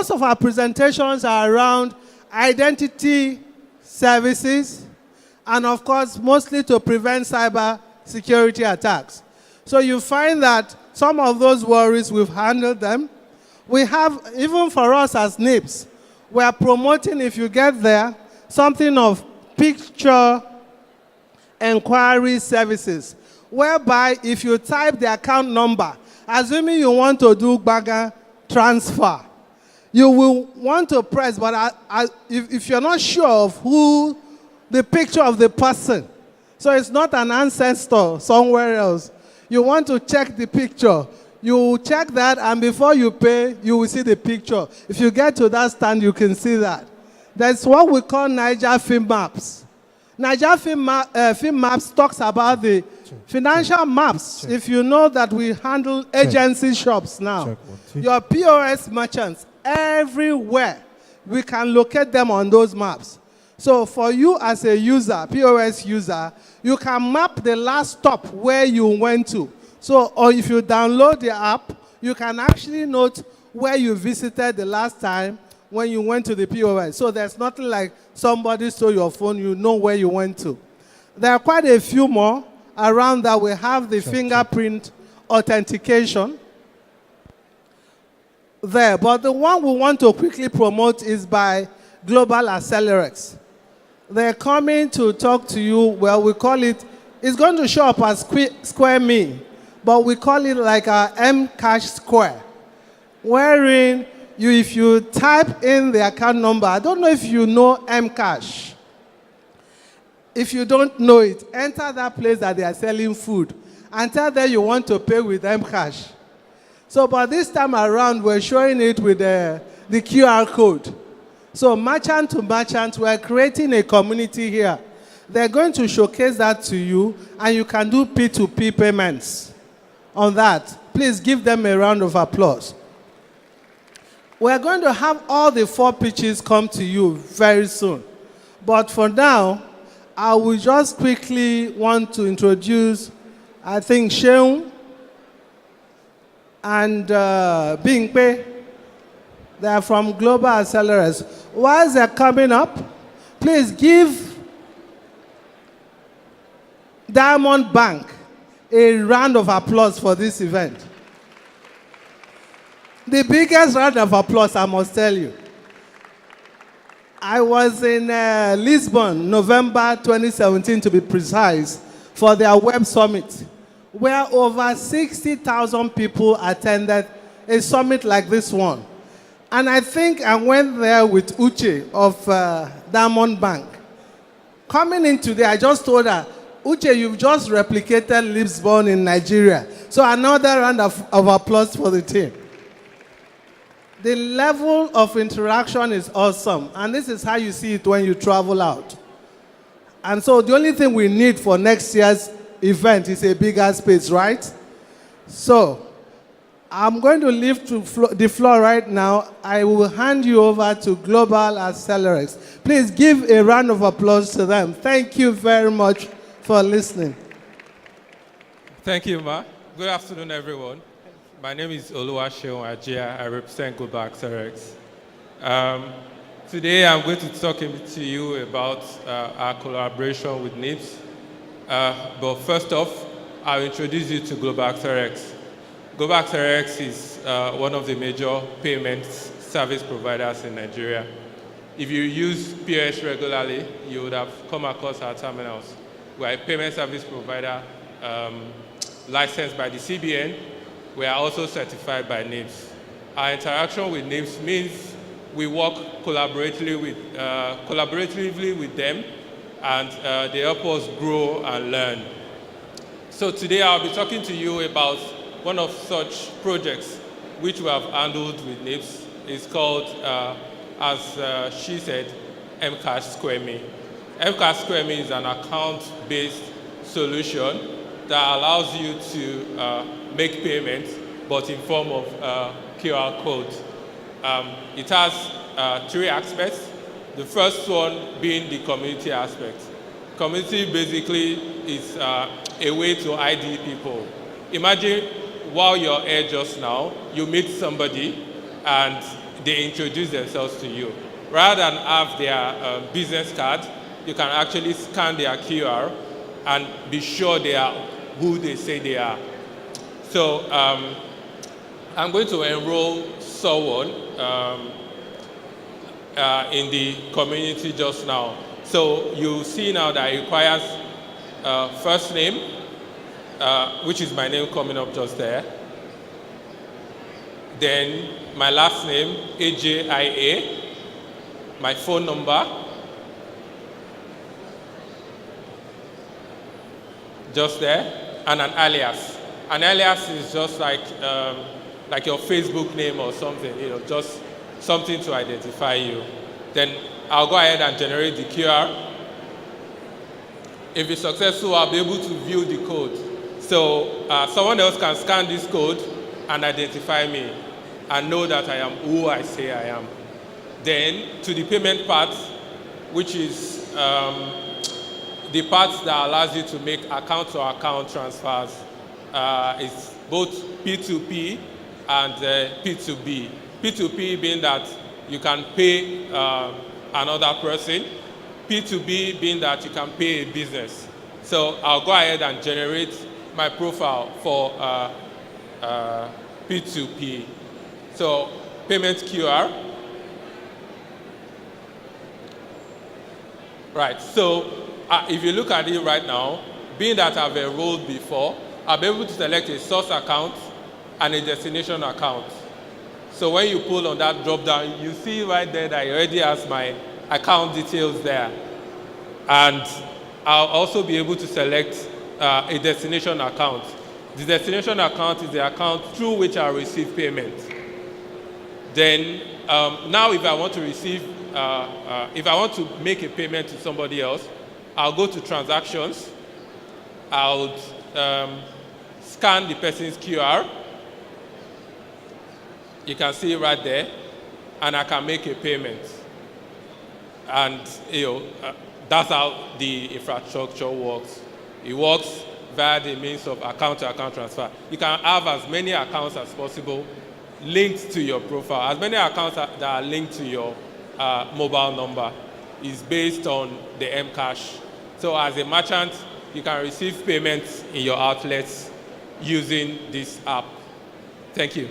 most of our presentations are around identity services, and of course, mostly to prevent cyber security attacks. So you find that some of those worries, we've handled them. We have, even for us as NIPS, we are promoting, if you get there, something of picture inquiry services, whereby if you type the account number, assuming you want to do bagger transfer, you will want to press, but if you're not sure of who, the picture of the person, so it's not an ancestor somewhere else, you want to check the picture, you check that, and before you pay, you will see the picture. If you get to that stand, you can see that. That's what we call Niger Film Maps. Niger Film Maps talks about the financial maps. If you know that we handle agency shops now, your POS merchants, everywhere, we can locate them on those maps. So for you as a user, POS user, you can map the last stop where you went to. So, or if you download the app, you can actually note where you visited the last time when you went to the POS. So there's nothing like somebody stole your phone, you know where you went to. There are quite a few more around that. We have the fingerprint authentication there. But the one we want to quickly promote is by Global Accelerex. They're coming to talk to you, well, we call it, it's going to show up as Square Me, but we call it like a M-Cash Square, wherein if you type in the account number, I don't know if you know M-Cash. If you don't know it, enter that place that they are selling food and tell them you want to pay with M-Cash. So, but this time around, we're showing it with the QR code. So merchant to merchant, we're creating a community here. They're going to showcase that to you, and you can do P2P payments on that. Please give them a round of applause. We're going to have all the 4 pitches come to you very soon. But for now, I will just quickly want to introduce, I think, Sheung and Bingpe. They are from Global Accelerators. While they're coming up, please give Diamond Bank a round of applause for this event. The biggest round of applause, I must tell you. I was in Lisbon, November 2017 to be precise, for their web summit, where over 60,000 people attended a summit like this one. And I think I went there with Uche of Diamond Bank. Coming in today, I just told her, Uche, you've just replicated Lisbon in Nigeria. So another round of applause for the team. The level of interaction is awesome. And this is how you see it when you travel out. And so the only thing we need for next year's event is a bigger space, right? So I'm going to leave the floor right now. I will hand you over to Global Accelerex. Please give a round of applause to them. Thank you very much for listening. Thank you, Ma. Good afternoon, everyone. My name is Oluwaseun Ajia. I represent Global Accelerex. Today, I'm going to talk to you about our collaboration with NIPS. But first off, I'll introduce you to Global Accelerex. Global Accelerex is one of the major payment service providers in Nigeria. If you use POS regularly, you would have come across our terminals. We are a payment service provider licensed by the CBN. We are also certified by NIPS. Our interaction with NIPS means we work collaboratively with them, and they help us grow and learn. So today I'll be talking to you about one of such projects which we have handled with NIPS. It's called, as she said, M-Cash Square Me. M-Cash Square Me is an account-based solution that allows you to make payments, but in form of QR codes. It has 3 aspects. The first one being the community aspect. Community basically is a way to ID people. Imagine while you're here just now, you meet somebody and they introduce themselves to you. Rather than have their business card, you can actually scan their QR and be sure they are who they say they are. So I'm going to enroll someone in the community just now. So you see now that it requires first name, which is my name coming up just there. Then my last name, AJIA, my phone number, just there, and an alias. An alias is just like your Facebook name or something, just something to identify you. Then I'll go ahead and generate the QR. If it's successful, I'll be able to view the code. So someone else can scan this code and identify me and know that I am who I say I am. Then to the payment part, which is the part that allows you to make account-to-account transfers. It's both P2P and P2B. P2P being that you can pay another person. P2B being that you can pay a business. So I'll go ahead and generate my profile for P2P. So payment QR. Right, so if you look at it right now, being that I've enrolled before, I'll be able to select a source account and a destination account. So when you pull on that drop down, you see right there that it already has my account details there. And I'll also be able to select a destination account. The destination account is the account through which I'll receive payment. Then now if I want to receive, if I want to make a payment to somebody else, I'll go to transactions. I'll scan the person's QR. You can see it right there, and I can make a payment. And that's how the infrastructure works. It works via the means of account-to-account transfer. You can have as many accounts as possible linked to your profile. As many accounts that are linked to your mobile number is based on the Mcash. So as a merchant, you can receive payments in your outlets using this app. Thank you.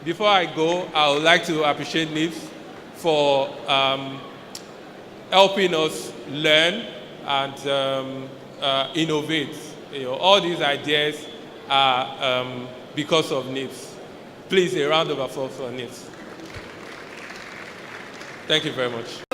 Before I go, I would like to appreciate NIPS for helping us learn and innovate. All these ideas are because of NIPS. Please, a round of applause for NIPS. Thank you very much.